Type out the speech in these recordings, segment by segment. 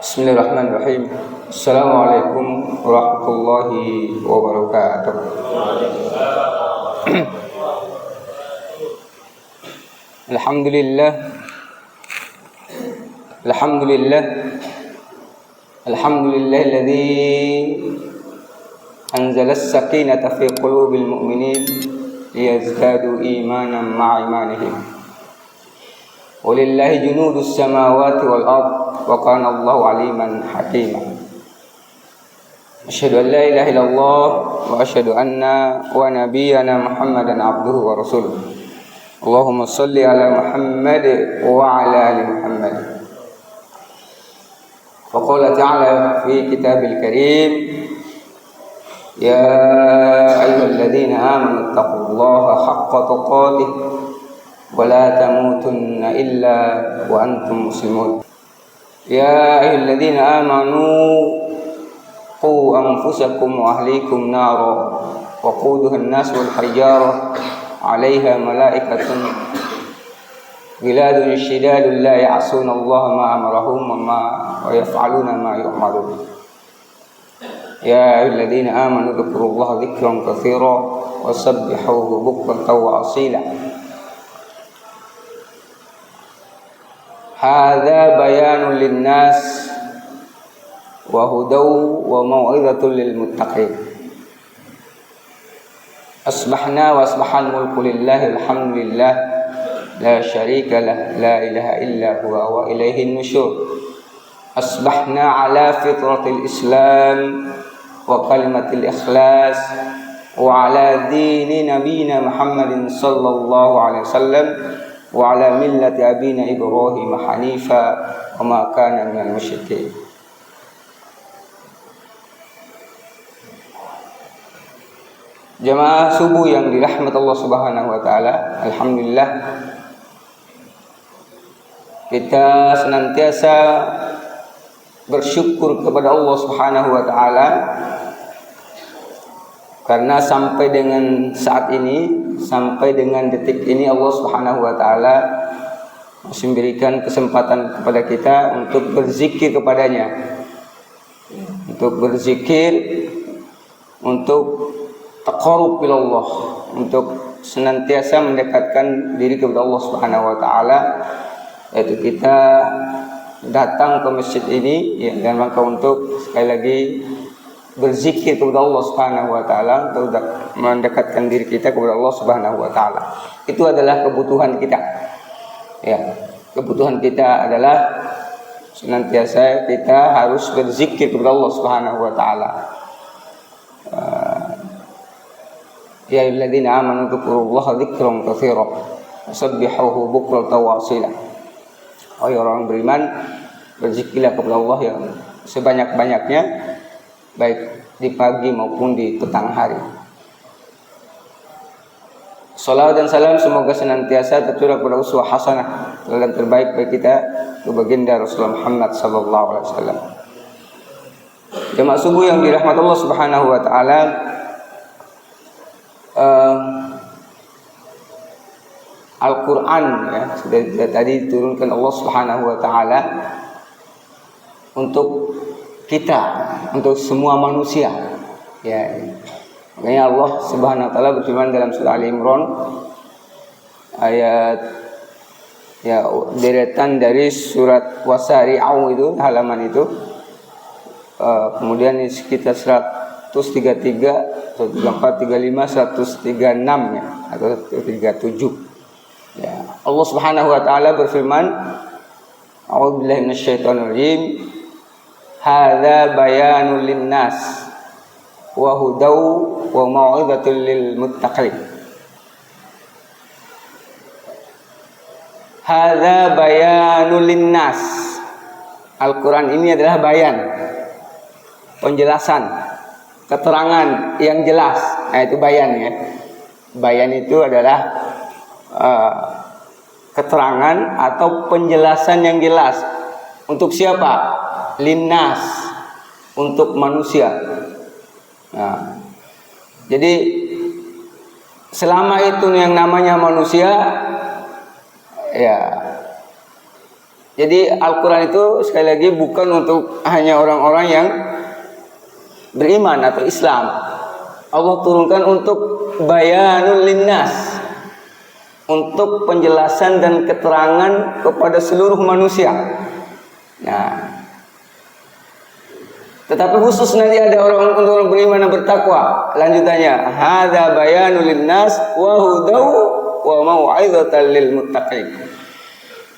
Bismillahirrahmanirrahim. Assalamualaikum warahmatullahi wabarakatuh. Alhamdulillah. Alhamdulillah. Alhamdulillahilladzi anzala as-sakinata fi qulubil mu'minin liyazdadu imanan ma'a imanihim. Walillahi junudus samawati wal ard wa kana Allahu aliman hakima. Asyhadu an la ilaha illallah wa asyhadu anna wa nabiyyana Muhammadan abduhu wa rasuluh. Allahumma shalli ala Muhammad wa ala ali Muhammad. Wa qala ta'ala fi kitabil karim, ya ayyuhalladzina amanu taqullaha haqqa tuqatih wa la tamutunna illa wa antum muslimun. Ya ayyuhalladzina amanu qu anfusakum wa ahlikum nara wa quduha an-nas wal hijarah 'alaiha malaikatun ghiladun shidadun la ya'suna Allah ma amarahum wa yaf'aluna ma yu'marun. Ya ayyuhalladzina amanu dzkurullaha dzikran katsiran wa sabbihuhu bukratan wa asila. Hadza bayanun linnas wa hudaw wa mau'izatun lil muttaqin. Asbahna wa asbahal mulku lillahi alhamdulillah la syarika lah la ilaha illa huwa wa ilaihin nusyur. Asbahna ala fitratil islam wa kalimatil ikhlas wa ala dini nabiyina Muhammadin sallallahu alaihi wasallam wa ala millati abina Ibrahim hanifa wa ma kana minal musyrikin. Jamaah subuh yang dirahmati Allah Subhanahu wa taala, alhamdulillah kita senantiasa bersyukur kepada Allah Subhanahu wa taala karena sampai dengan saat ini, sampai dengan detik ini Allah Subhanahu wa taala masih memberikan kesempatan kepada kita untuk berzikir kepadanya. Untuk berzikir, untuk taqarrub ila Allah, untuk senantiasa mendekatkan diri kepada Allah Subhanahu wa taala, yaitu kita datang ke masjid ini ya dalam rangka untuk sekali lagi berzikir kepada Allah Subhanahu wa taala, untuk mendekatkan diri kita kepada Allah Subhanahu wa taala. Itu adalah kebutuhan kita. Ya, kebutuhan kita adalah senantiasa kita harus berzikir kepada Allah Subhanahu wa taala. Ya ayyuhalladzina amanu dzkurullaha dzikran katsiran wasabbihuhu bukratan wa asila. Wahai orang beriman, berzikirlah kepada Allah yang sebanyak-banyaknya, baik di pagi maupun di petang hari. Salawat dan salam semoga senantiasa tercurah kepada uswah hasanah, teladan terbaik bagi kita, baginda Rasulullah Muhammad sallallahu alaihi wasallam. Jemaah subuh yang dirahmati Allah Subhanahu wa taala, Al-Quran ya, sudah tadi diturunkan Allah Subhanahu wa taala untuk kita, untuk semua manusia. Ya. Makanya Allah Subhanahu wa taala berfirman dalam surah Al-Imran ayat ya deretan dari surat Wasari'u itu, halaman itu. Kemudian sekitar 133, 134, 35, 136 ya, atau 137. Ya, Allah Subhanahu wa taala berfirman, A'udzubillahi minasyaitonir rajim. Hadza bayanul linnas wa hudaw wa mau'izatul lil muttaqin. Hadza bayanul linnas. Al-Qur'an ini adalah bayan, penjelasan, keterangan yang jelas. Nah, itu bayan ya. Bayan itu adalah keterangan atau penjelasan yang jelas. Untuk siapa? Linnas, untuk manusia. Nah, jadi selama itu yang namanya manusia, ya Jadi Al-Quran itu sekali lagi bukan untuk hanya orang-orang yang beriman atau Islam. Allah turunkan untuk bayanul linnas, untuk penjelasan dan keterangan kepada seluruh manusia. Nah, tetapi khusus nanti ada orang untuk orang beriman dan bertakwa. Lanjutannya, hadza bayanul linnas wa hudaw wa mau'izatan lil muttaqin.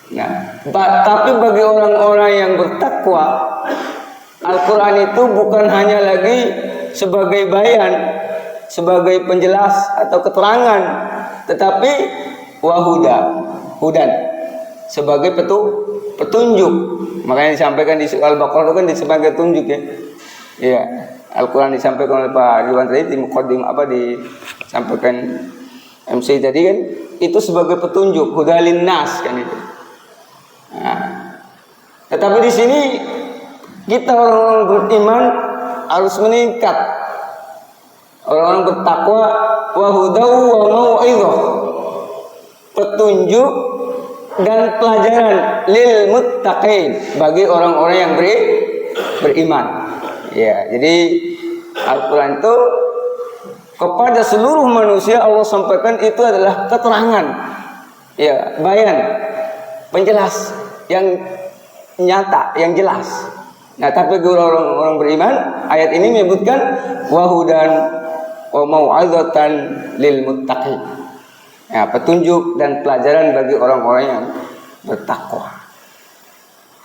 Nah, tapi bagi orang-orang yang bertakwa, Al-Quran itu bukan hanya lagi sebagai bayan, sebagai penjelas atau keterangan, tetapi hudan, sebagai petunjuk. Makanya disampaikan di Al-Baqarah itu kan sebagai petunjuk ya. Iya, Al-Quran disampaikan oleh Pak Ridwan tadi di muqaddim disampaikan MC tadi kan, itu sebagai petunjuk, hudalin nas kan itu. Nah, tetapi di sini kita orang-orang beriman harus meningkat. Orang-orang bertakwa wa hudaw wa mau'izah, petunjuk dan pelajaran lil muttaqin, bagi orang-orang yang beriman. Ya, jadi Al-Quran itu kepada seluruh manusia Allah sampaikan itu adalah keterangan, ya, bayan, penjelas yang nyata, yang jelas. Nah, tapi orang-orang beriman, ayat ini menyebutkan wahudan wa mau'izatan lil muttaqin. Ya, petunjuk dan pelajaran bagi orang-orang yang bertakwa.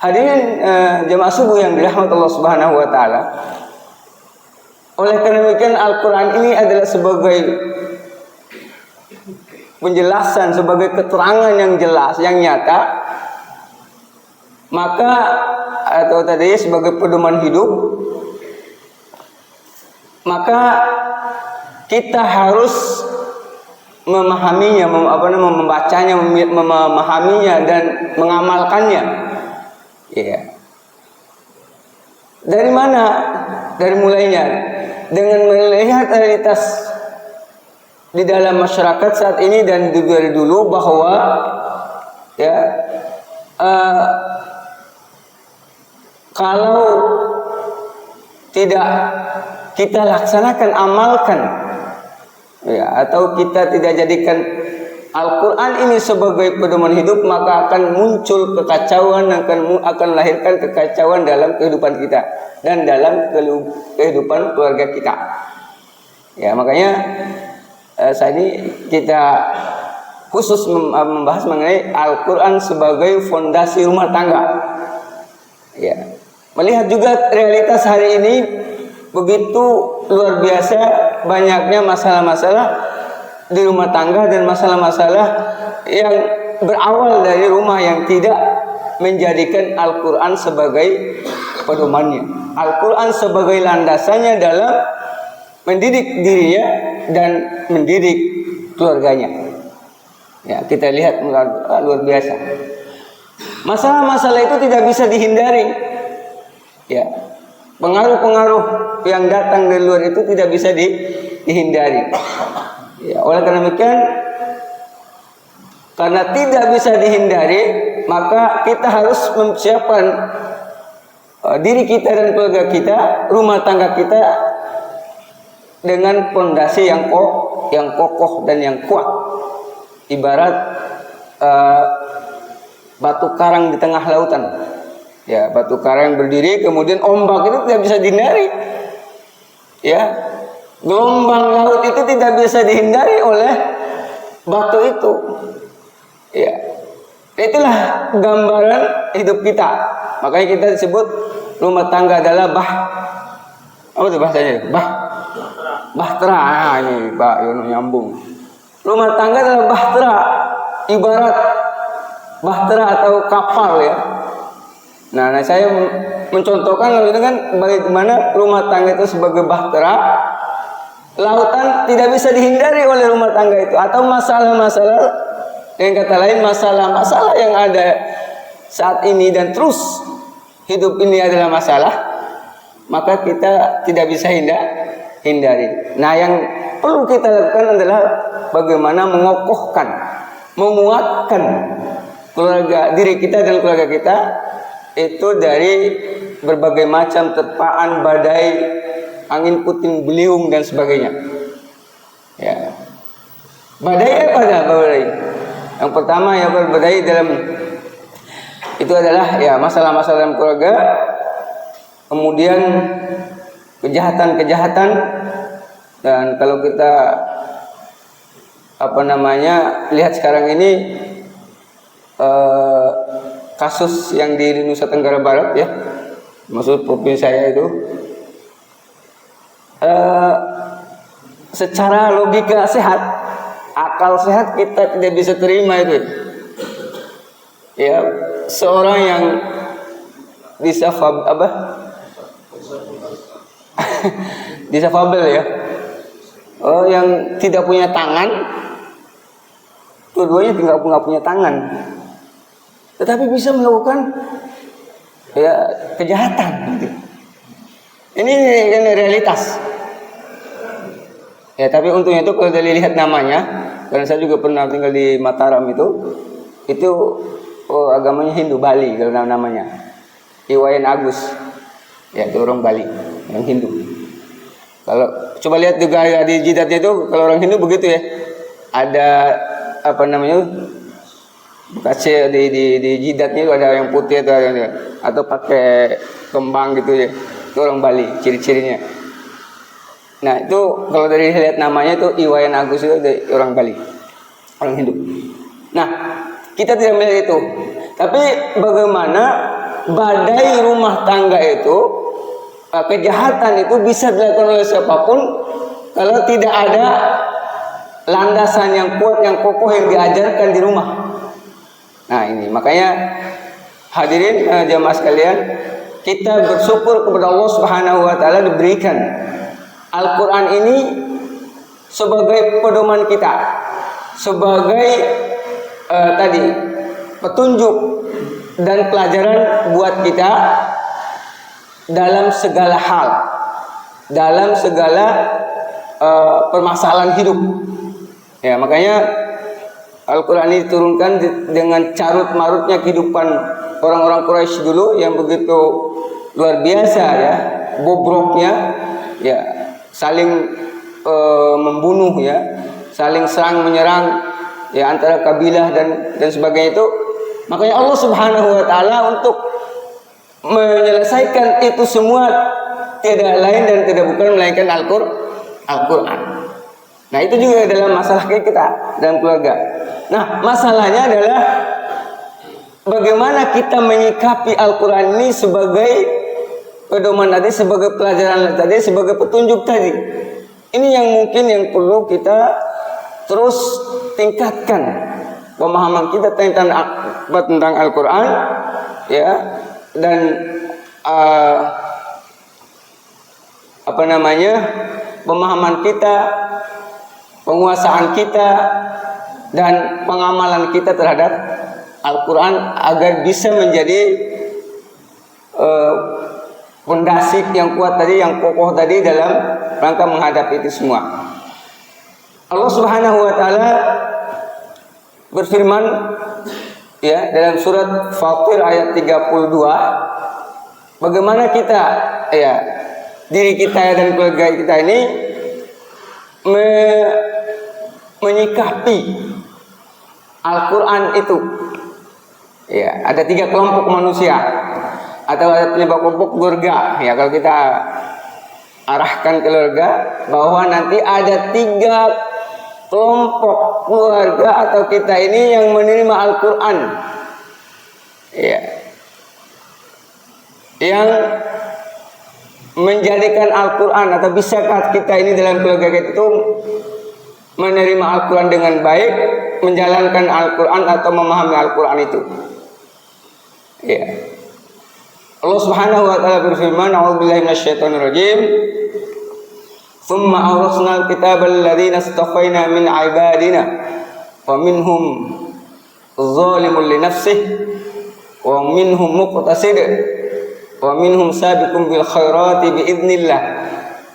Hadirin jemaah subuh yang dirahmati Allah Subhanahu wa taala. Oleh karena demikian Al-Quran ini adalah sebagai penjelasan, sebagai keterangan yang jelas, yang nyata. Maka atau tadi sebagai pedoman hidup, maka kita harus memahaminya, membacanya, memahaminya dan mengamalkannya. Ya. Dari mana? Dari mulainya dengan melihat realitas di dalam masyarakat saat ini dan dari dulu bahwa ya kalau tidak kita laksanakan, amalkan, ya, atau kita tidak jadikan Al-Quran ini sebagai pedoman hidup, maka akan muncul kekacauan, akan melahirkan kekacauan dalam kehidupan kita dan dalam kehidupan keluarga kita. Ya, makanya saat ini kita khusus membahas mengenai Al-Quran sebagai fondasi rumah tangga. Ya. Melihat juga realitas hari ini begitu luar biasa banyaknya masalah-masalah di rumah tangga dan masalah-masalah yang berawal dari rumah yang tidak menjadikan Al-Quran sebagai pedomannya. Al-Quran sebagai landasannya dalam mendidik dirinya dan mendidik keluarganya. Ya, kita lihat luar biasa. Masalah-masalah itu tidak bisa dihindari. Ya, pengaruh-pengaruh yang datang dari luar itu tidak bisa dihindari. Ya, oleh karena demikian, karena tidak bisa dihindari, maka kita harus mempersiapkan diri kita dan keluarga kita, rumah tangga kita dengan fondasi yang kokoh dan yang kuat. Ibarat batu karang di tengah lautan. Ya, batu karang yang berdiri, kemudian ombak itu tidak bisa dihindari. Ya, gelombang laut itu tidak bisa dihindari oleh batu itu. Ya, itulah gambaran hidup kita. Makanya kita disebut rumah tangga adalah apa itu bahasanya? Bahtera. Nah, ini Pak Yono nyambung. Rumah tangga adalah bahtera, ibarat bahtera atau kapal ya. Nah, saya mencontohkan dengan bagaimana rumah tangga itu sebagai bahtera, lautan tidak bisa dihindari oleh rumah tangga itu, atau masalah-masalah, yang kata lain masalah-masalah yang ada saat ini dan terus hidup ini adalah masalah, maka kita tidak bisa hindari. Nah, yang perlu kita lakukan adalah bagaimana mengokohkan, menguatkan keluarga diri kita dan keluarga kita itu dari berbagai macam terpaan, badai, angin puting beliung dan sebagainya. Ya. Badai apa badai? Yang pertama ya badai dalam itu adalah ya masalah-masalah dalam keluarga, kemudian kejahatan-kejahatan, dan kalau kita lihat sekarang ini kasus yang di Nusa Tenggara Barat ya, maksud provinsi saya itu secara logika sehat, akal sehat kita tidak bisa terima itu ya, seorang yang disafabel ya, yang tidak punya tangan, keduanya nggak punya tangan, tetapi bisa melakukan ya kejahatan gitu. Ini realitas ya, tapi untungnya itu kalau dilihat namanya, karena saya juga pernah tinggal di Mataram itu agamanya Hindu, Bali kalau namanya Iwayan Agus ya, itu orang Bali yang Hindu. Kalau coba lihat juga di jidatnya itu, kalau orang Hindu begitu ya, ada bekas di jidatnya itu ada yang putih atau pakai kembang gitu ya, itu orang Bali ciri-cirinya. Nah itu kalau dari lihat namanya itu Iwayan Agus itu dari orang Bali, orang Hindu. Nah kita tidak melihat itu, tapi bagaimana badai rumah tangga itu, kejahatan itu bisa dilakukan oleh siapapun kalau tidak ada landasan yang kuat, yang kokoh, yang diajarkan di rumah. Nah ini makanya hadirin jamaah sekalian, kita bersyukur kepada Allah Subhanahu wa taala diberikan Al-Quran ini sebagai pedoman kita, sebagai petunjuk dan pelajaran buat kita dalam segala hal, dalam segala permasalahan hidup. Ya, makanya Al-Quran ini diturunkan dengan carut marutnya kehidupan orang-orang Quraisy dulu yang begitu luar biasa ya, bobroknya ya, saling membunuh ya, saling serang menyerang ya antara kabilah dan sebagainya itu. Makanya Allah Subhanahu wa taala untuk menyelesaikan itu semua tidak lain dan tidak bukan melainkan Al-Quran. Nah itu juga dalam masalah kita dalam keluarga. Nah masalahnya adalah bagaimana kita menyikapi Al-Quran ini sebagai pedoman tadi, sebagai pelajaran tadi, sebagai petunjuk tadi. Ini yang mungkin yang perlu kita terus tingkatkan pemahaman kita tentang Al-Quran ya, dan pemahaman kita, penguasaan kita, dan pengamalan kita terhadap Al-Quran agar bisa menjadi pondasi yang kuat tadi, yang kokoh tadi dalam rangka menghadapi itu semua. Allah Subhanahu wa taala berfirman ya dalam surat Fatir ayat 32, bagaimana kita ya, diri kita dan keluarga kita ini menyikapi Al-Quran itu. Ya, ada 3 kelompok manusia atau ada 5 kelompok keluarga. Ya, kalau kita arahkan keluarga bahwa nanti ada 3 kelompok keluarga atau kita ini yang menerima Al-Quran. Ya. Yang menjadikan Al-Quran, atau bisakah kita ini dalam keluarga kita itu menerima Al-Quran dengan baik, menjalankan Al-Quran atau memahami Al-Quran itu. Ya. Allah Subhanahu wa taala berfirman, "A'udzubillahi minasyaitonirrajim. Tsumma awrasnal kitabal ladzina istafaina min 'ibadina wa minhum zalimun li nafsihi wa minhum muqtasid wa minhum sabiqun bil khairati bi idznillah.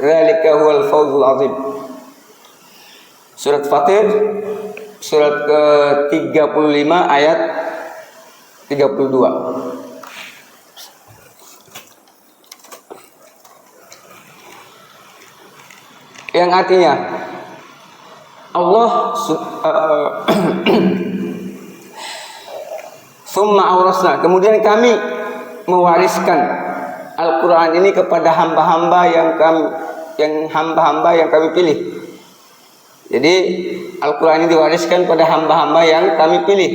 Dzalika huwal fawzul 'adzim." Surat Fatir surat ke-35 ayat 32. Yang artinya Allah summa aurasna, kemudian kami mewariskan Al-Quran ini kepada hamba-hamba yang kami pilih. Jadi Al-Quran ini diwariskan pada hamba-hamba yang kami pilih.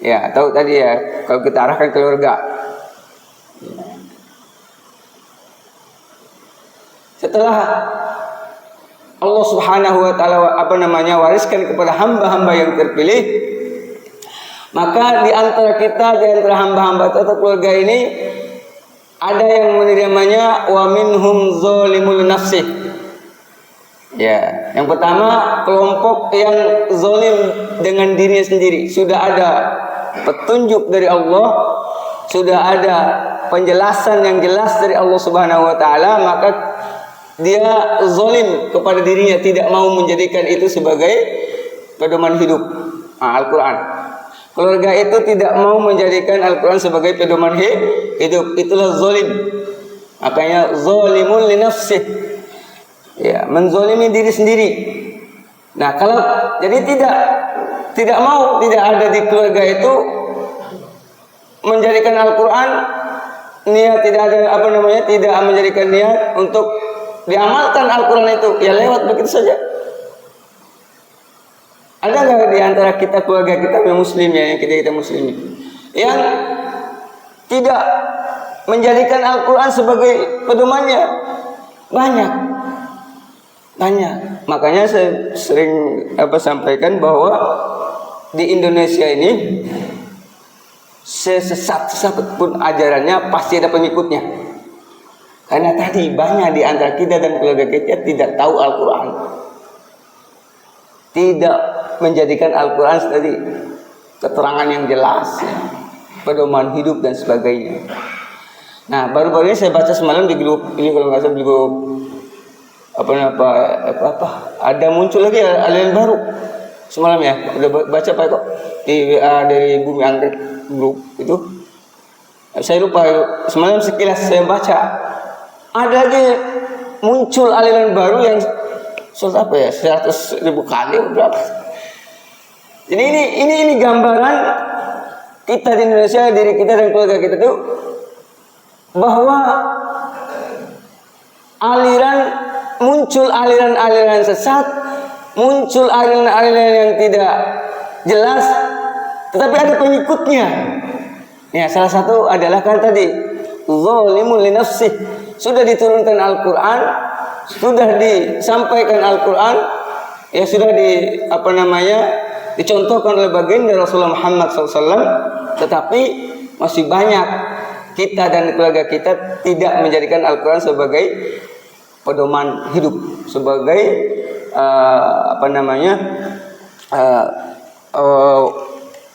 Ya, tahu tadi ya, kalau kita arahkan keluarga. Setelah Allah Subhanahu wa taala wariskan kepada hamba-hamba yang terpilih, maka di antara kita, di antara hamba-hamba atau keluarga ini ada yang menerimanya wa minhum zalimul nafsi. Ya, yang pertama kelompok yang zalim dengan dirinya sendiri. Sudah ada petunjuk dari Allah, sudah ada penjelasan yang jelas dari Allah Subhanahu wa taala, maka dia zalim kepada dirinya, tidak mau menjadikan itu sebagai pedoman hidup. Al-Quran. Keluarga itu tidak mau menjadikan Al-Quran sebagai pedoman hidup. Itulah zalim. Makanya zalimun li nafsih. Ya, menzalimi diri sendiri. Nah, kalau jadi tidak mau, tidak ada di keluarga itu menjadikan Al-Quran, niat tidak ada tidak menjadikan niat untuk diamalkan Al-Quran itu, ya lewat begitu saja. Ada nggak di antara kita, keluarga kita yang muslim ya, yang kita muslim yang tidak menjadikan Al-Quran sebagai pedomannya? Banyak. Makanya saya sering sampaikan bahwa di Indonesia ini sesat pun ajarannya pasti ada pengikutnya. Karena tadi banyak di antara kita dan keluarga kita tidak tahu Al-Quran, tidak menjadikan Al-Quran tadi keterangan yang jelas, pedoman hidup dan sebagainya. Nah, baru-baru ini saya baca semalam di grup ini, kalau nggak salah di grup ada muncul lagi aliran baru semalam ya. Udah baca Pak kok di WA dari Bumi Anggrek grup itu. Saya lupa, semalam sekilas saya baca. Ada lagi muncul aliran baru yang 100.000 kali berapa? Jadi ini gambaran kita di Indonesia, diri kita dan keluarga kita tuh, bahwa muncul aliran sesat, muncul aliran yang tidak jelas, tetapi ada pengikutnya. Ya, salah satu adalah kan tadi zalimul li nafsih. Sudah diturunkan Al-Quran, sudah disampaikan Al-Quran, ya sudah dicontohkan oleh baginda Rasulullah Muhammad SAW, tetapi masih banyak kita dan keluarga kita tidak menjadikan Al-Quran sebagai pedoman hidup, sebagai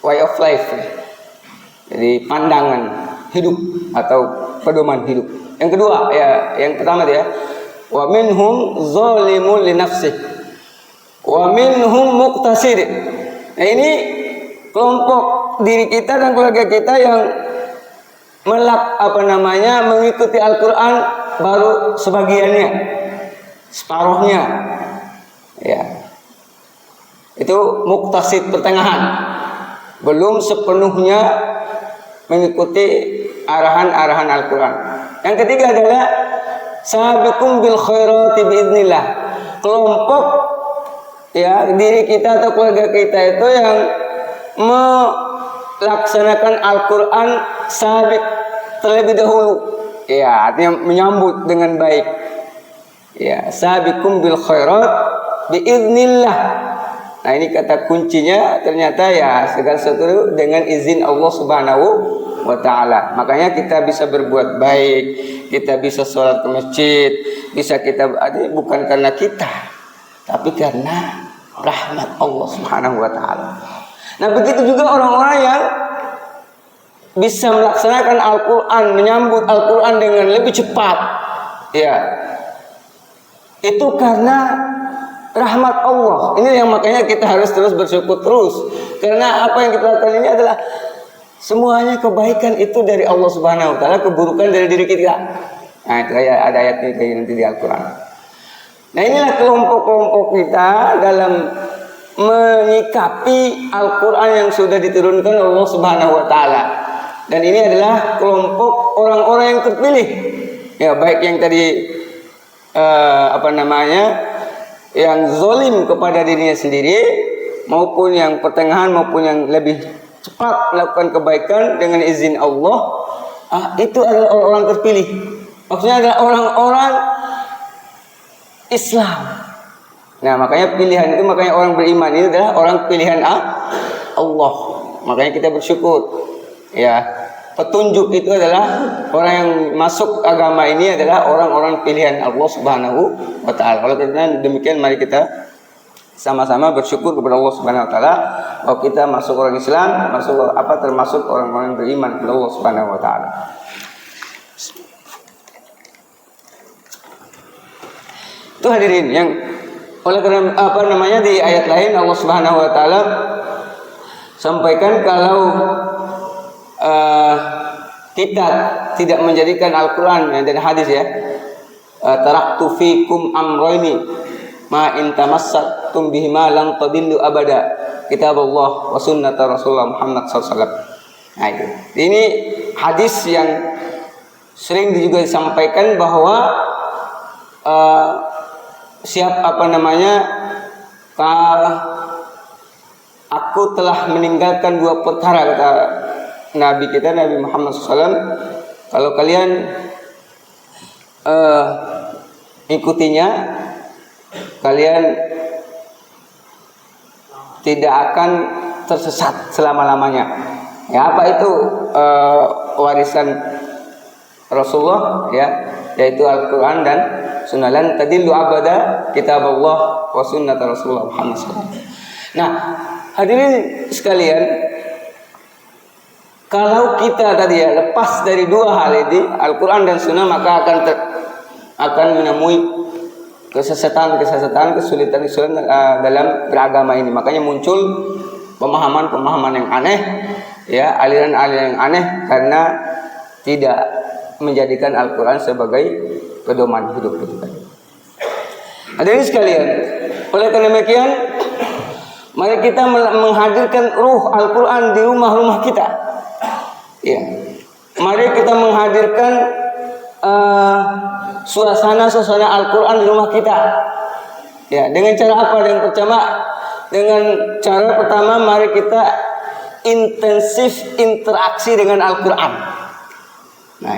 way of life, jadi pandangan hidup atau pedoman hidup. Yang kedua ya, yang pertama dia wa minhum zalimun li nafsih wa minhum muqtasid. Nah, ini kelompok diri kita dan keluarga kita yang mengikuti Al-Quran baru sebagiannya, separuhnya. Ya. Itu muqtasid, pertengahan. Belum sepenuhnya mengikuti arahan-arahan Al-Quran. Yang ketiga adalah sabiqum bil khairati biidznillah. Kelompok ya, diri kita atau keluarga kita itu yang melaksanakan Al-Quran sabiq, terlebih dahulu. Ya, artinya menyambut dengan baik. Ya, sabiqum bil khairat biidznillah. Nah, ini kata kuncinya ternyata ya segala sesuatu dengan izin Allah Subhanahu wa ta'ala. Makanya kita bisa berbuat baik, kita bisa sholat ke masjid, bisa kita bukan karena kita, tapi karena rahmat Allah Subhanahu wa ta'ala. Nah, begitu juga orang-orang yang bisa melaksanakan Al-Quran, menyambut Al-Quran dengan lebih cepat, ya, itu karena rahmat Allah. Ini yang makanya kita harus terus bersyukur terus, karena apa yang kita lakukan ini adalah Semuanya kebaikan itu dari Allah Subhanahu wa taala, keburukan dari diri kita. Nah, itu ada ayatnya kayak nanti di Al-Qur'an. Nah, inilah kelompok-kelompok kita dalam menyikapi Al-Qur'an yang sudah diturunkan Allah Subhanahu wa taala. Dan ini adalah kelompok orang-orang yang terpilih. Ya, baik yang tadi yang zalim kepada dirinya sendiri, maupun yang pertengahan, maupun yang lebih cepat melakukan kebaikan dengan izin Allah. Itu adalah orang-orang terpilih. Maksudnya adalah orang-orang Islam. Nah, makanya pilihan itu, makanya orang beriman ini adalah orang pilihan Allah. Makanya kita bersyukur. Ya, petunjuk itu adalah orang yang masuk agama ini adalah orang-orang pilihan Allah Subhanahu wa taala. Oleh karena demikian, mari kita sama-sama bersyukur kepada Allah Subhanahu wa taala bahwa kita masuk orang Islam, termasuk orang-orang beriman kepada Allah Subhanahu wa taala. Itu hadirin yang oleh karena di ayat lain Allah Subhanahu wa taala sampaikan kalau kita tidak menjadikan Al-Qur'an dan hadis ya, taraktu fikum amroini ma in tamassaktum bihima lan tadillu abada, kitabullah wa sunnata Rasulullah Muhammad SAW. Nah, ini hadis yang sering juga disampaikan bahwa aku telah meninggalkan dua perkara, kata Nabi kita Nabi Muhammad SAW. Kalau kalian ikutinya, kalian tidak akan tersesat selama-lamanya. Ya, apa itu warisan Rasulullah ya, yaitu Al-Qur'an dan Sunnah. Lan tadillu abada, kitabullah wa sunnat Rasulullah Muhammad SAW. Nah, hadirin sekalian, kalau kita tadi ya lepas dari dua hal ini, Al-Qur'an dan Sunnah, maka akan menemui kesulitan dalam beragama ini. Makanya muncul pemahaman yang aneh, ya, aliran-aliran yang aneh karena tidak menjadikan Al-Qur'an sebagai pedoman hidup kita. Hadirin sekalian, oleh karena demikian, mari kita menghadirkan ruh Al-Qur'an di rumah-rumah kita. Ya, mari kita menghadirkan suasana Al-Qur'an di rumah kita. Ya, dengan cara apa? Dengan cara pertama, mari kita intensif interaksi dengan Al-Qur'an. Nah,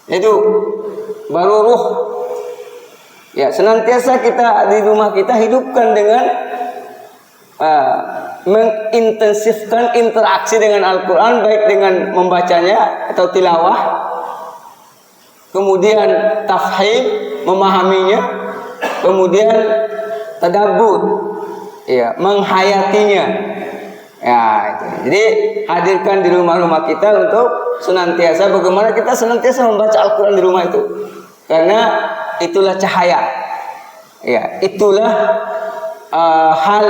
itu baru ruh. Ya, senantiasa kita di rumah kita hidupkan dengan mengintensifkan interaksi dengan Al-Qur'an, baik dengan membacanya atau tilawah, kemudian tafhim, memahaminya, kemudian tadabbur, ya, menghayatinya. Ya, itu. Jadi hadirkan di rumah-rumah kita untuk senantiasa, bagaimana kita senantiasa membaca Al-Qur'an di rumah itu. Karena itulah cahaya. Ya, itulah hal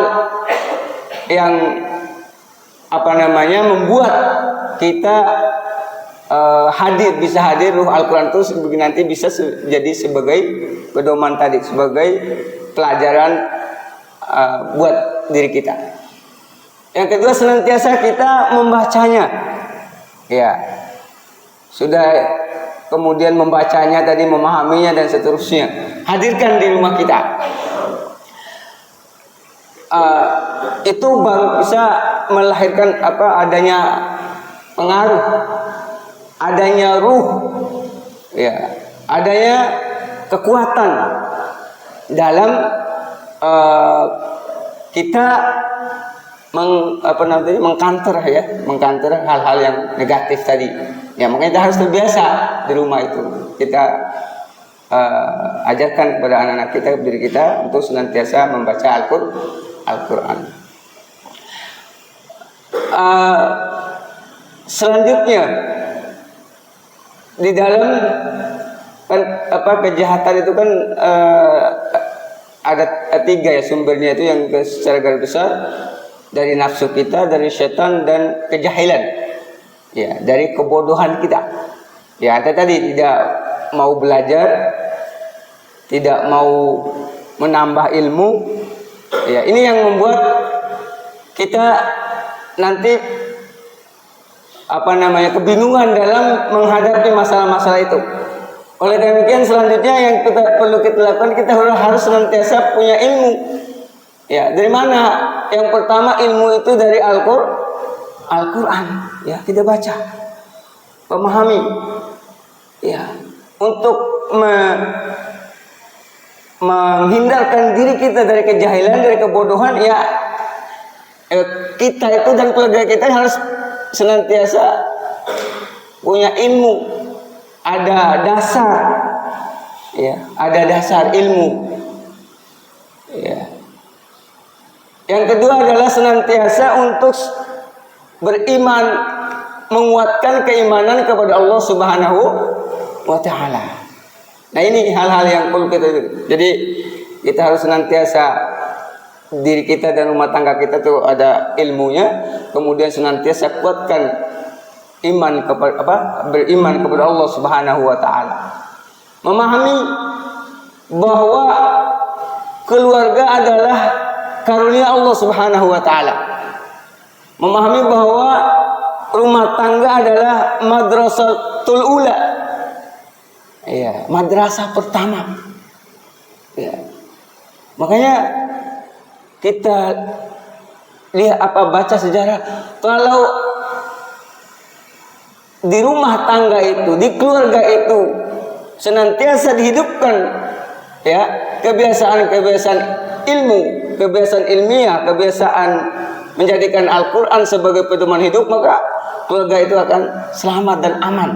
yang membuat kita bisa hadir ruh Al-Qur'an itu nanti bisa jadi sebagai pedoman tadi, sebagai pelajaran buat diri kita. Yang kedua, senantiasa kita membacanya. Ya, sudah kemudian membacanya tadi, memahaminya dan seterusnya. Hadirkan di rumah kita. Itu baru bisa melahirkan adanya pengaruh, adanya ruh, ya, adanya kekuatan dalam kita mengkanter hal-hal yang negatif tadi. Ya, makanya kita harus terbiasa di rumah itu. Kita ajarkan kepada anak-anak kita, diri kita, untuk senantiasa membaca Al-Qur'an. Selanjutnya, di dalam kejahatan itu kan ada tiga ya sumbernya itu, yang secara garis besar dari nafsu kita, dari setan, dan kejahilan. Ya, dari kebodohan kita. Ya, tadi tidak mau belajar, tidak mau menambah ilmu. Ya, ini yang membuat kita nanti kebingungan dalam menghadapi masalah-masalah itu. Oleh demikian selanjutnya yang perlu kita lakukan, kita harus senantiasa punya ilmu. Ya, dari mana? Yang pertama, ilmu itu dari Al-Quran. Ya, kita baca, pemahami. Ya, untuk menghindarkan diri kita dari kejahilan, dari kebodohan. Ya, kita itu dan keluarga kita harus senantiasa punya ilmu. Ada dasar, ya, ada dasar ilmu. Ya. Yang kedua adalah senantiasa untuk beriman, menguatkan keimanan kepada Allah Subhanahu wa Ta'ala. Nah, ini hal-hal yang perlu kita. Jadi kita harus senantiasa diri kita dan rumah tangga kita tuh ada ilmunya, kemudian senantiasa kuatkan iman kepada beriman kepada Allah Subhanahu wa Ta'ala. Memahami bahwa keluarga adalah karunia Allah Subhanahu wa Ta'ala. Memahami bahwa rumah tangga adalah madrasatul ula. Ya, madrasah pertama. Ya. Makanya kita lihat baca sejarah, kalau di rumah tangga itu, di keluarga itu senantiasa dihidupkan ya kebiasaan-kebiasaan ilmu, kebiasaan ilmiah, kebiasaan menjadikan Al-Quran sebagai pedoman hidup, maka keluarga itu akan selamat dan aman.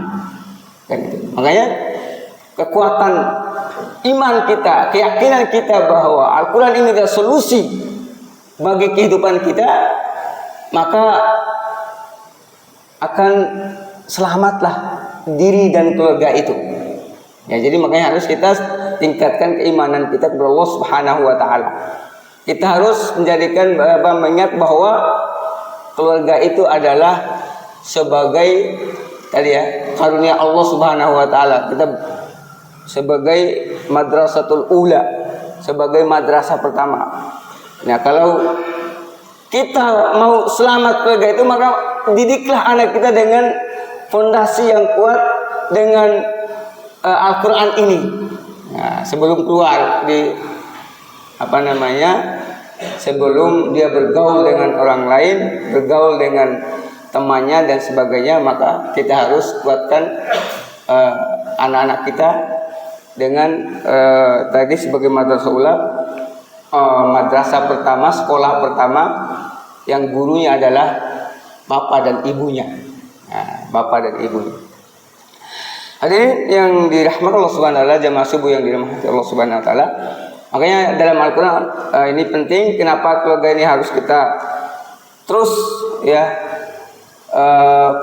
Kan itu. Makanya kekuatan iman kita, keyakinan kita bahwa Al-Quran ini adalah solusi bagi kehidupan kita, maka akan selamatlah diri dan keluarga itu. Ya, jadi makanya harus kita tingkatkan keimanan kita kepada Allah Subhanahu wa Ta'ala. Kita harus menjadikan mengingat bahwa keluarga itu adalah sebagai karunia Allah Subhanahu wa Ta'ala. Kita sebagai madrasatul ula, sebagai madrasah pertama. Nah, kalau kita mau selamat keluarga itu, maka didiklah anak kita dengan fondasi yang kuat dengan Al-Quran ini. Nah, sebelum keluar sebelum dia bergaul dengan orang lain, bergaul dengan temannya dan sebagainya, maka kita harus kuatkan anak-anak kita dengan tadi sebagai madrasah ula, madrasah pertama, sekolah pertama yang gurunya adalah bapak dan ibunya. Nah, bapak dan ibunya. Hadirin yang dirahmati Allah Subhanahu wa Ta'ala, jamaah subuh yang dirahmati Allah Subhanahu wa Ta'ala. Makanya dalam Al-Quran ini penting. Kenapa keluarga ini harus kita terus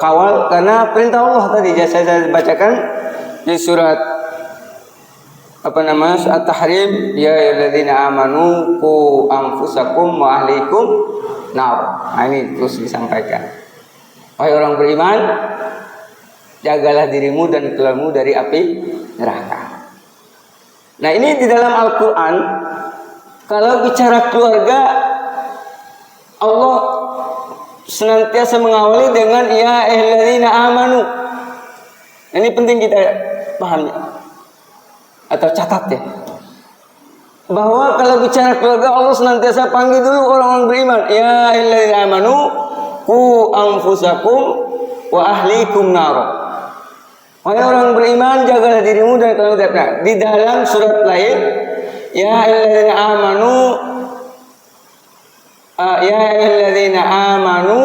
kawal? Karena perintah Allah tadi saya bacakan di surat At-Tahrim, ya ayyuhalladzina amanu qu anfusakum wa ahlikum nar. Nah, ini terus disampaikan. Wahai orang beriman, jagalah dirimu dan keluargamu dari api neraka. Nah, ini di dalam Al-Quran, kalau bicara keluarga, Allah senantiasa mengawali dengan ya ayyuhalladzina amanu. Ini penting kita pahami atau catat ya, bahwa kalau bicara keluarga, Allah senantiasa panggil dulu orang-orang beriman, ya ayyuhalladzina amanu qu anfusakum wa ahlikum nar. Wahai orang beriman, jagalah dirimu dan keluarga dari neraka. Di dalam surat lain, ya ayyuhalladzina amanu, ya ayyuhalladzina amanu,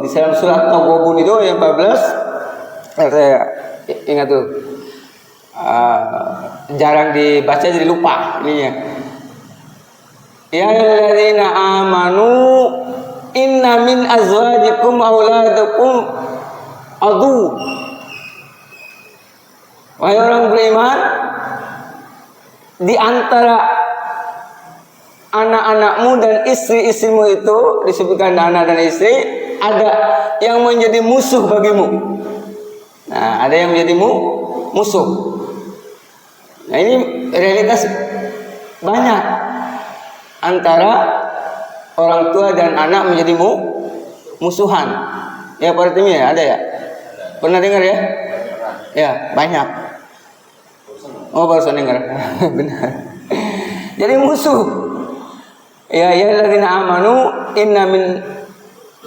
di dalam surat Taghabun itu yang 14, saya ingat tuh, jarang dibaca jadi lupa ininya. Ya ayyuhalladzina amanu inna min azwajikum auladakum adu. Wahai orang beriman, di antara anak-anakmu dan istri-istrimu itu, disebutkan anak dan istri, ada yang menjadi musuh bagimu. Nah, ada yang menjadi musuh. Nah, ini realitas banyak antara orang tua dan anak menjadi musuhan. Ya, Pak Timi ya, ada ya? Pernah dengar ya? Ya, banyak. Oh, barusan dengar. Benar. Jadi musuh. Ya alladzina amanu inna min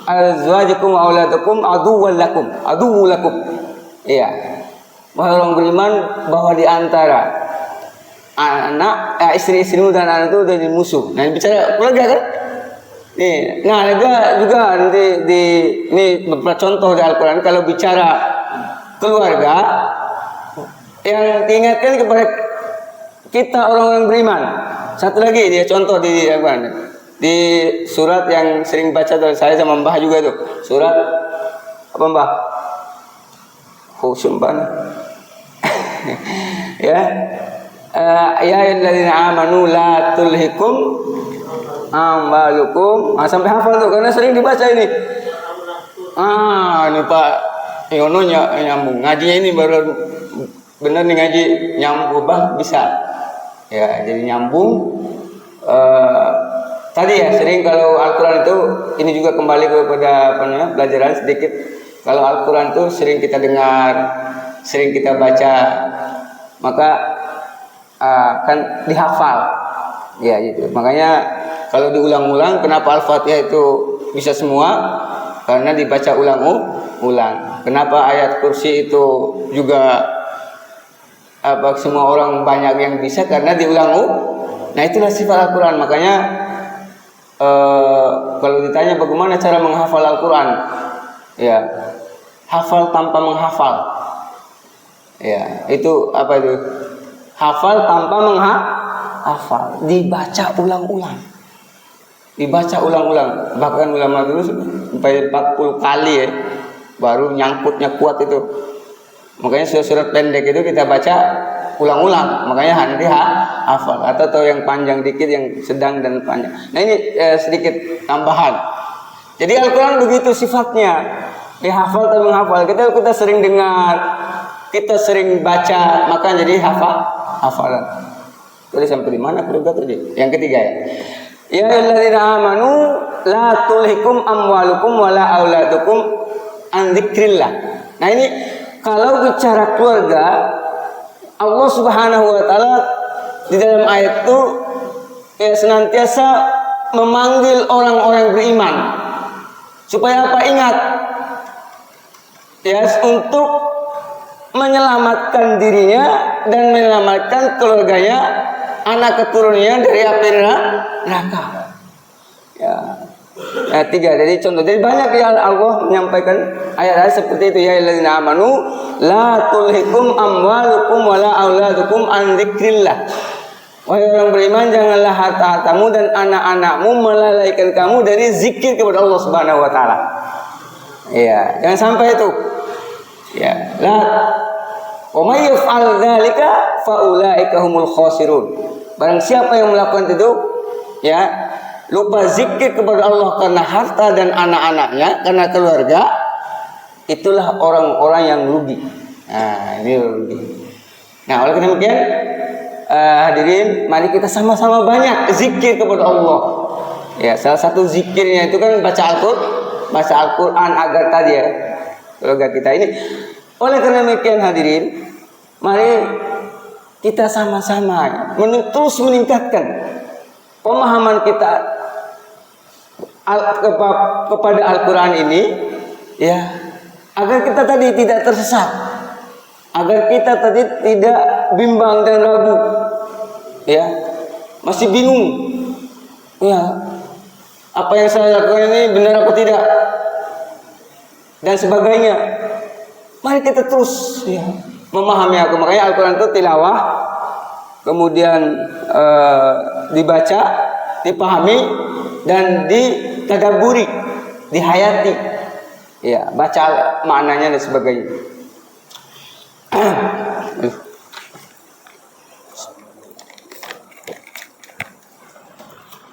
azwajikum wa auladakum aduwwal lakum. Iya. Wahai orang beriman, bahwa di antara anak, istri-istrimu dan anak itu jadi musuh. Nah, bicara keluarga kan? Nih, nah juga nanti ini beberapa contoh di Al-Quran kalau bicara keluarga yang diingatkan kepada kita orang-orang beriman. Satu lagi dia contoh di surat yang sering baca dari saya sama Mbah juga tuh. Surat apa Mbah? Khusumban. Ya. Ya alladzina amanu la tulhikum amwalukum. Sampai hafal tuh karena sering dibaca ini. Ini Pak Yono nyambung. Ngajinya ini baru benar nih ngaji nyambung bisa. Ya, jadi nyambung. Tadi ya sering kalau Al-Quran itu ini juga kembali kepada pelajaran sedikit. Kalau Al-Quran itu sering kita dengar, sering kita baca, maka kan dihafal. Ya gitu. Makanya kalau diulang-ulang, kenapa Al-Fatihah itu bisa semua? Karena dibaca ulang. Kenapa ayat kursi itu juga semua orang banyak yang bisa? Karena diulang. Nah, itulah sifat Al-Quran. Makanya kalau ditanya bagaimana cara menghafal Al-Quran, ya hafal tanpa menghafal. Ya, itu apa itu? Hafal tanpa menghafal, dibaca ulang-ulang. Bahkan ulama dulu sampai 40 kali ya, baru nyangkutnya kuat itu. Makanya surat pendek itu kita baca ulang-ulang, makanya nanti hafal. Atau yang panjang dikit, yang sedang dan panjang. Nah, ini sedikit tambahan. Jadi Al-Quran begitu sifatnya, dihafal atau menghafal. Kita sering dengar, kita sering baca, maka jadi hafalan. Tadi sampai di mana keluarga tadi? Yang ketiga ya. Ya alladzina amanu la tulhikum amwalukum wala auladukum an dzikrillah. Nah, ini kalau bicara keluarga, Allah Subhanahu wa taala di dalam ayat itu senantiasa memanggil orang-orang beriman supaya apa? Ingat ya, untuk menyelamatkan dirinya dan menyelamatkan keluarganya, anak keturunannya dari api neraka. Ya. Nah, 3. Jadi contoh. Jadi banyak ya Allah menyampaikan ayat-ayat seperti itu. Ya alladzina amanu la tulhikum amwalukum wala auladukum an dzikrillah. Wahai orang beriman, janganlah harta-hartamu dan anak-anakmu melalaikan kamu dari zikir kepada Allah Subhanahu wa taala. Iya, jangan sampai itu. Ya, la wa may yaf'al dzalika fa ulaika humul khasirun. Barang siapa yang melakukan itu, ya, lupa zikir kepada Allah karena harta dan anak-anaknya, karena keluarga, itulah orang-orang yang rugi. Nah, ini rugi. Nah, oleh karena demikian, hadirin, mari kita sama-sama banyak zikir kepada Allah. Ya, salah satu zikirnya itu kan baca Al-Quran agar tadi ya, keluarga kita ini. Oleh karena demikian, hadirin, mari kita sama-sama terus meningkatkan pemahaman kita kepada Al-Quran ini, ya, agar kita tadi tidak tersesat, agar kita tadi tidak bimbang dan ragu, ya, masih bingung, ya, apa yang saya lakukan ini benar apa tidak, dan sebagainya. Mari kita terus, ya, memahami aku. Makanya Al-Quran itu tilawah, kemudian dibaca, dipahami, dan ditadaburi, dihayati, ya, baca maknanya dan sebagainya.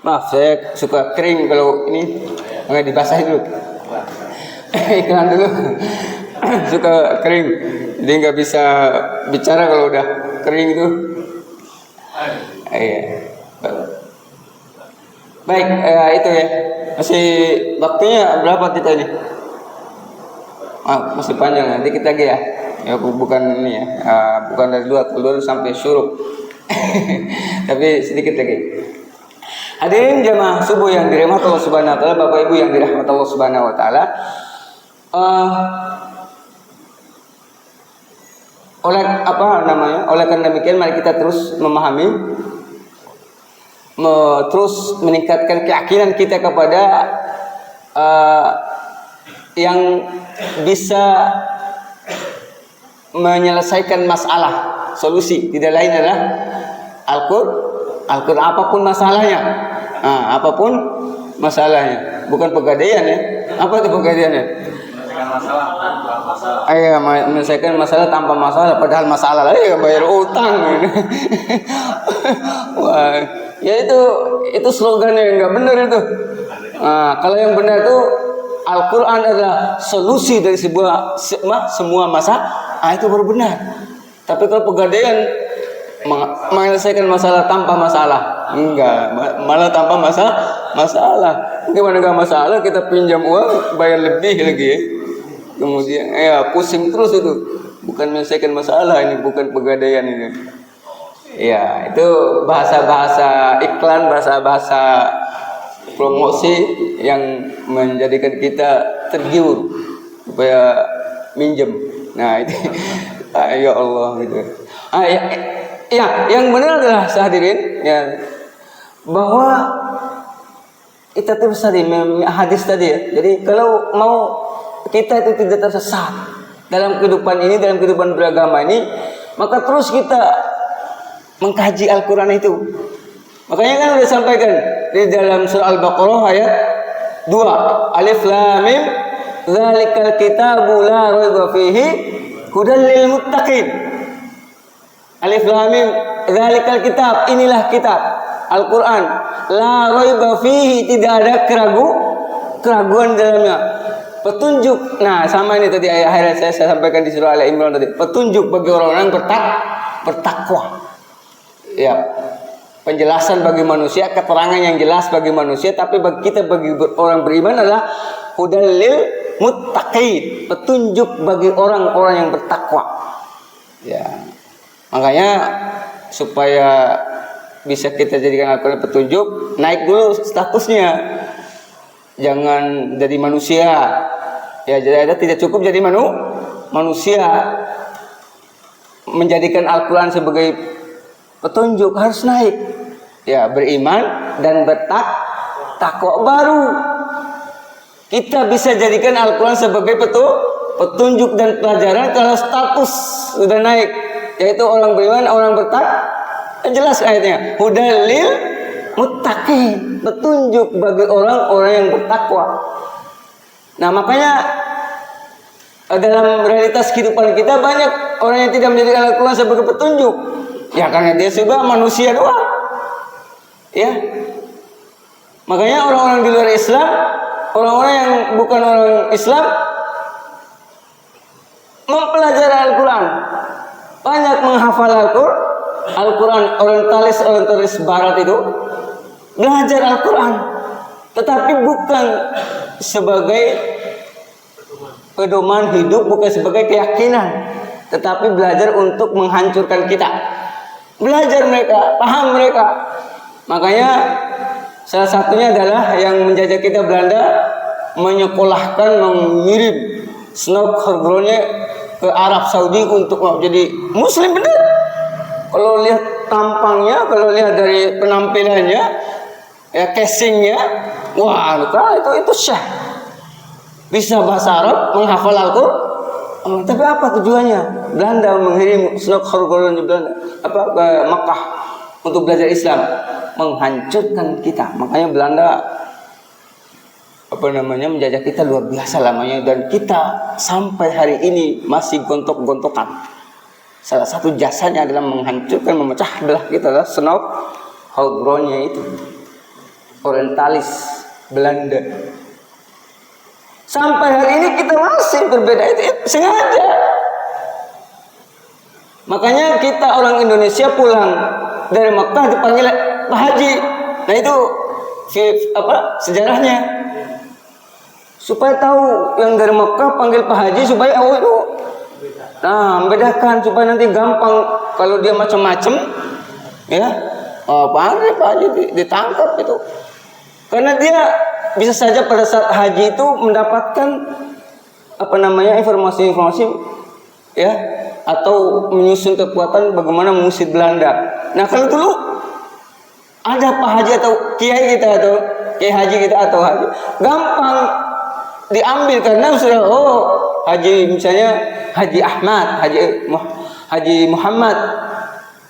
Maaf, saya suka kering kalau ini, nggak dibasahin dulu. Iklan dulu. Suka kering, jadi nggak bisa bicara kalau udah kering itu. Iya. Baik, itu ya. Masih waktunya berapa kita ini? Masih panjang, nanti kita lagi ya. Ya bukan ini ya, bukan dari dua sampai syuruk. Tapi sedikit lagi. Hadirin jamaah subuh yang dirahmati Allah Subhanahu wa taala, Bapak Ibu yang dirahmati Allah Subhanahu wa taala. Oleh karena demikian mari kita terus memahami, terus meningkatkan keyakinan kita kepada yang bisa menyelesaikan masalah, solusi tidak lain adalah Al-Qur'an, apapun masalahnya. Apapun masalahnya, bukan pegadaian ya. Apa itu pegadaiannya? Menyelesaikan masalah tanpa masalah, padahal masalah lagi bayar utang. Wah, ya itu slogannya yang nggak benar itu. Kalau yang benar itu Al-Quran adalah solusi dari semua masalah. Itu baru benar. Tapi kalau pegadaian menyelesaikan masalah tanpa masalah, enggak, malah tanpa masalah. Gimana enggak masalah, kita pinjam uang bayar lebih lagi ya. Kemudian pusing terus itu. Bukan menyelesaikan masalah, ini bukan pegadaian ini. Ya, itu bahasa-bahasa iklan, bahasa-bahasa promosi yang menjadikan kita tergiur supaya minjem. Nah, itu ya Allah gitu. Ya, yang benar adalah hadirin ya, bahwa kita terus tadi hadis tadi ya. Jadi kalau mau kita itu tidak tersesat dalam kehidupan ini, dalam kehidupan beragama ini, maka terus kita mengkaji Al-Quran itu. Makanya kan sudah sampaikan di dalam surah Al-Baqarah ayat 2, Alif Lam Mim, Dzalikal kitabu la raiba fihi hudal lil muttaqin. Alif Lam Mim, Dzalikal kitab, inilah kitab Al-Quran, la raiba fihi, tidak ada keraguan dalamnya. Petunjuk. Nah, sama ini tadi ayat saya sampaikan di surah Al-Imran tadi. Petunjuk bagi orang-orang bertakwa. Ya. Penjelasan bagi manusia, keterangan yang jelas bagi manusia, tapi bagi kita, bagi orang beriman adalah hudal lil muttaqin, petunjuk bagi orang-orang yang bertakwa. Ya. Makanya supaya bisa kita jadikan Al-Quran petunjuk, naik dulu statusnya. Jangan jadi manusia. Ya, jadi tidak cukup jadi manusia. Menjadikan Al-Quran sebagai petunjuk, harus naik. Ya, beriman dan bertakwa, baru kita bisa jadikan Al-Quran sebagai petunjuk dan pelajaran kalau status sudah naik, yaitu orang beriman, orang bertakwa. Jelas ayatnya, hudal lil muttaqin, petunjuk bagi orang-orang yang bertakwa. Nah, makanya dalam realitas kehidupan kita banyak orang yang tidak menjadikan Al-Quran sebagai petunjuk. Ya, karena dia juga manusia doang. Ya. Makanya orang-orang di luar Islam, orang-orang yang bukan orang Islam, mempelajari Al-Quran, banyak menghafal Al-Quran. Orientalis Barat itu belajar Al-Quran, tetapi bukan sebagai pedoman hidup, bukan sebagai keyakinan, tetapi belajar untuk menghancurkan kita. Belajar mereka, paham mereka. Makanya salah satunya adalah yang menjajah kita Belanda, menyekolahkan, mengirim Snow Horgronnya ke Arab Saudi untuk jadi Muslim benar. Kalau lihat tampangnya, kalau lihat dari penampilannya, ya casingnya, wah, itu syah. Bisa bahasa Arab, menghafal Al-Quran. Tapi apa tujuannya? Belanda mengirim Snow Horgron di Belanda, ke Makkah untuk belajar Islam, menghancurkan kita. Makanya Belanda menjajah kita luar biasa lamanya, dan kita sampai hari ini masih gontok-gontokan. Salah satu jasanya adalah menghancurkan, memecah belah kita adalah Snow Horgronnya itu, orientalis Belanda. Sampai hari ini kita masih berbeda, itu sengaja. Makanya kita orang Indonesia pulang dari Mekah dipanggil Pak Haji. Nah itu sejarahnya. Supaya tahu yang dari Mekah panggil Pak Haji supaya itu. Nah, membedakan supaya nanti gampang kalau dia macam-macam ya. Pak Haji ditangkap itu. Karena dia bisa saja pada saat haji itu mendapatkan informasi-informasi ya, atau menyusun kekuatan bagaimana mengusir Belanda. Nah, kalau dulu ada Pak Haji atau Kiai kita atau Kiai Haji kita atau Haji, gampang diambil karena sudah Haji misalnya Haji Ahmad, Haji Muhammad.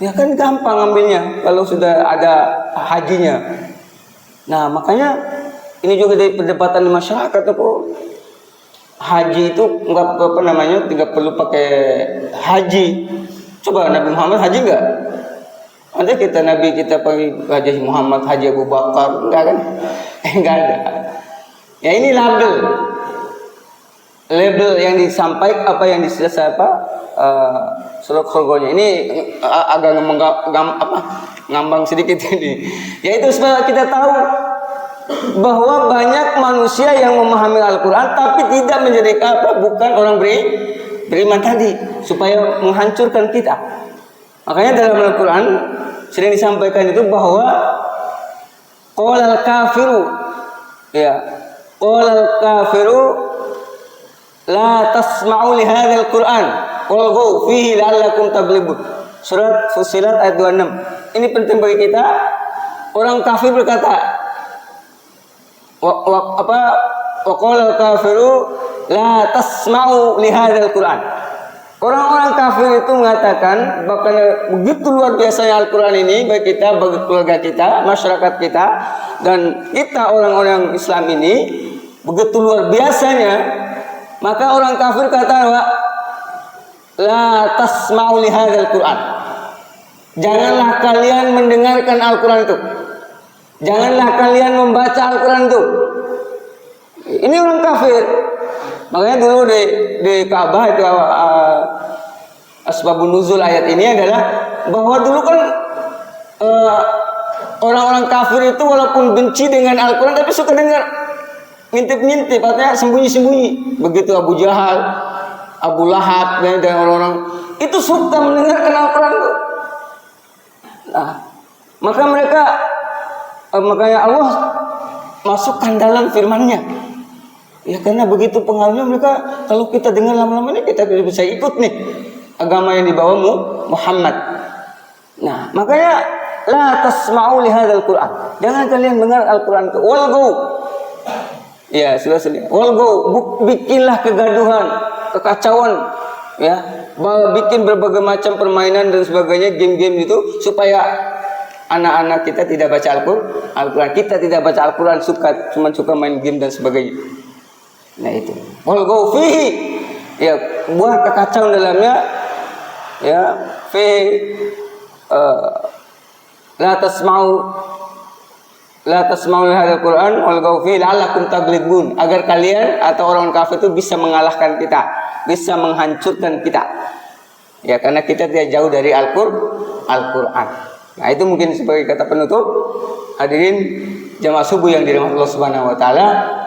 Ya kan gampang ambilnya kalau sudah ada hajinya. Nah, makanya ini juga dari perdebatan di masyarakat haji itu tidak perlu pakai haji. Coba Nabi Muhammad haji enggak? Ada kita Nabi kita panggil Haji Muhammad, Haji Abu Bakar, enggak kan? Enggak ada. Ya ini label yang disampaikan yang surat surganya ini agak ngambang sedikit ini. Yaitu supaya kita tahu bahwa banyak manusia yang memahami Al-Quran tapi tidak menjadi bukan orang beriman tadi, supaya menghancurkan kita. Makanya dalam Al-Quran sering disampaikan itu bahwa qolal kafiru la tasma'u li hadzal Qur'an walghaw fihi la'allakum taghlibun. Surat Fussilat ayat 26. Ini penting bagi kita. Orang kafir berkata, wa qala al-kafiru la tasma'u li hadzal Qur'an. Orang-orang kafir itu mengatakan bahkan begitu luar biasanya Al-Qur'an ini bagi kita, bagi keluarga kita, masyarakat kita, dan kita orang-orang Islam ini begitu luar biasanya, maka orang kafir kata la tasma'u li hadzal Qur'an. Janganlah kalian mendengarkan Al-Qur'an itu. Janganlah kalian membaca Al-Qur'an itu. Ini orang kafir. Makanya dulu di Ka'bah itu asbabun nuzul ayat ini adalah bahwa dulu kan orang-orang kafir itu walaupun benci dengan Al-Qur'an tapi suka dengar ngintip-ngintip, artinya sembunyi-sembunyi. Begitu Abu Jahal, Abu Lahab dan orang-orang itu suka mendengarkan Al-Qur'an itu. Nah, makanya Allah masukkan dalam firman-Nya. Ya karena begitu pengaruhnya mereka, kalau kita dengar lama-lama ini kita bisa ikut nih agama yang dibawa Muhammad. Nah, makanya la tasma'u li hadzal Qur'an. Jangan kalian dengar Al-Qur'an itu. Walghaw. Ya, sudah. Walghaw, bikinlah kegaduhan, kekacauan, ya. Bikin berbagai macam permainan dan sebagainya, game-game itu supaya anak-anak kita tidak baca Al-Qur'an. Kita tidak baca Al-Qur'an, cuma suka main game dan sebagainya. Nah itu. Walghaw fihi. Ya, buat kekacauan dalamnya. Ya, la tasma'u li hadzal Qur'an walghaw fihi la'allakum taghlibun. Agar kalian atau orang kafir itu bisa mengalahkan kita, bisa menghancurkan kita. Ya, karena kita tidak jauh dari Al-Qur'an. Nah, itu mungkin sebagai kata penutup. Hadirin jamaah subuh yang dirahmati Allah Subhanahu wa taala.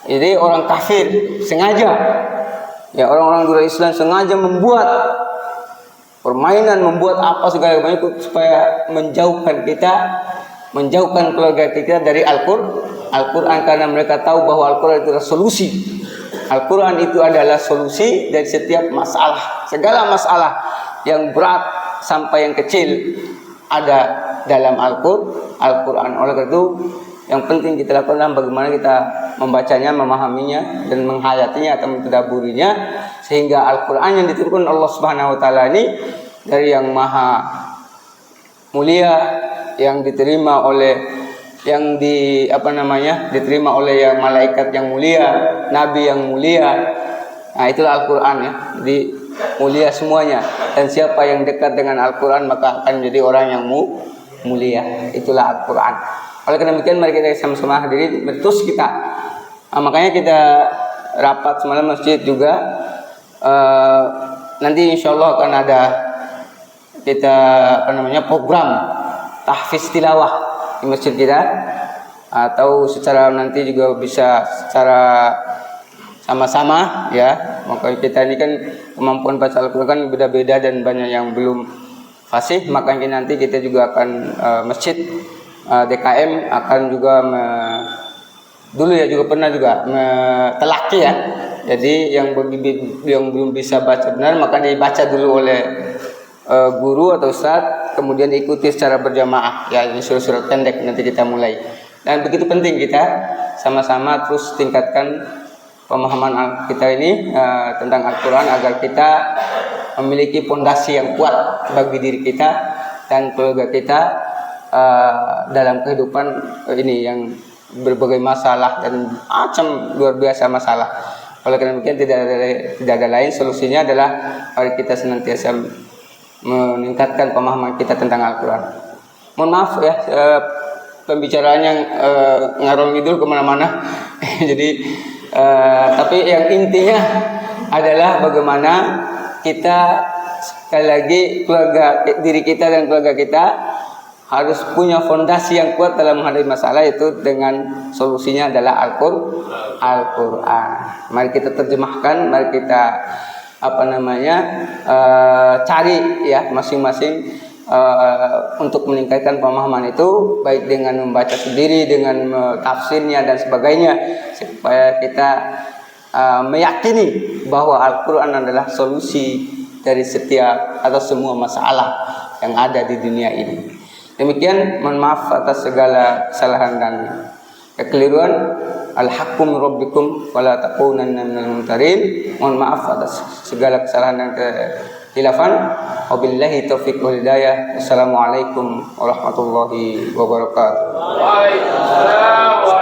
Jadi orang kafir sengaja, ya orang-orang luar Islam sengaja membuat permainan, membuat apa segala macam supaya menjauhkan keluarga kita dari Al-Quran, karena mereka tahu bahwa Al-Quran itu adalah solusi. Al-Quran itu adalah solusi dari setiap masalah, segala masalah yang berat sampai yang kecil ada dalam Al-Quran. Oleh karena itu yang penting kita lakukan adalah bagaimana kita membacanya, memahaminya, dan menghayatinya atau mentadaburinya, sehingga Al-Quran yang diturunkan Allah Subhanahu wa taala ini dari yang maha mulia, yang diterima oleh diterima oleh yang malaikat yang mulia, nabi yang mulia. Nah, itulah Al-Quran ya. Jadi mulia semuanya, dan siapa yang dekat dengan Al-Quran maka akan menjadi orang yang mulia. Itulah Al-Quran. Oleh karena demikian, mari kita sama-sama hadirin terus kita. Makanya kita rapat semalam masjid juga. Nanti insya Allah akan ada kita program tahfiz tilawah di masjid kita, atau secara nanti juga bisa secara sama-sama ya. Maka kita ini kan kemampuan baca Al-Quran kan beda-beda dan banyak yang belum fasih, makanya nanti kita juga akan masjid DKM akan juga dulu ya juga pernah juga telaki ya. Jadi yang belum bisa baca benar maka dibaca dulu oleh guru atau ustadz, kemudian diikuti secara berjamaah ya, ini surat-surat pendek nanti kita mulai. Dan begitu penting kita sama-sama terus tingkatkan pemahaman kita ini tentang Al-Quran agar kita memiliki fondasi yang kuat bagi diri kita dan keluarga kita dalam kehidupan ini yang berbagai masalah dan macam luar biasa masalah. Oleh karena demikian tidak ada lain, solusinya adalah mari kita senantiasa meningkatkan pemahaman kita tentang Al-Quran. Mohon maaf ya, pembicaraan yang ngarol ngidul kemana-mana. Jadi tapi yang intinya adalah bagaimana kita sekali lagi diri kita dan keluarga kita harus punya fondasi yang kuat dalam menghadapi masalah, itu dengan solusinya adalah Al-Quran. Mari kita terjemahkan, mari kita cari ya masing-masing untuk meningkatkan pemahaman itu, baik dengan membaca sendiri, dengan tafsirnya dan sebagainya, supaya kita meyakini bahwa Al-Quran adalah solusi dari setiap atau semua masalah yang ada di dunia ini. Demikian, mohon maaf atas segala kesalahan dan kekeliruan. Al-haqqu min rabbikum wala takunanna minal mumtarin. Mohon maaf atas segala kesalahan dan kekhilafan. Wabillahi taufiq wal hidayah. Assalamualaikum warahmatullahi wabarakatuh. Waalaikumsalam.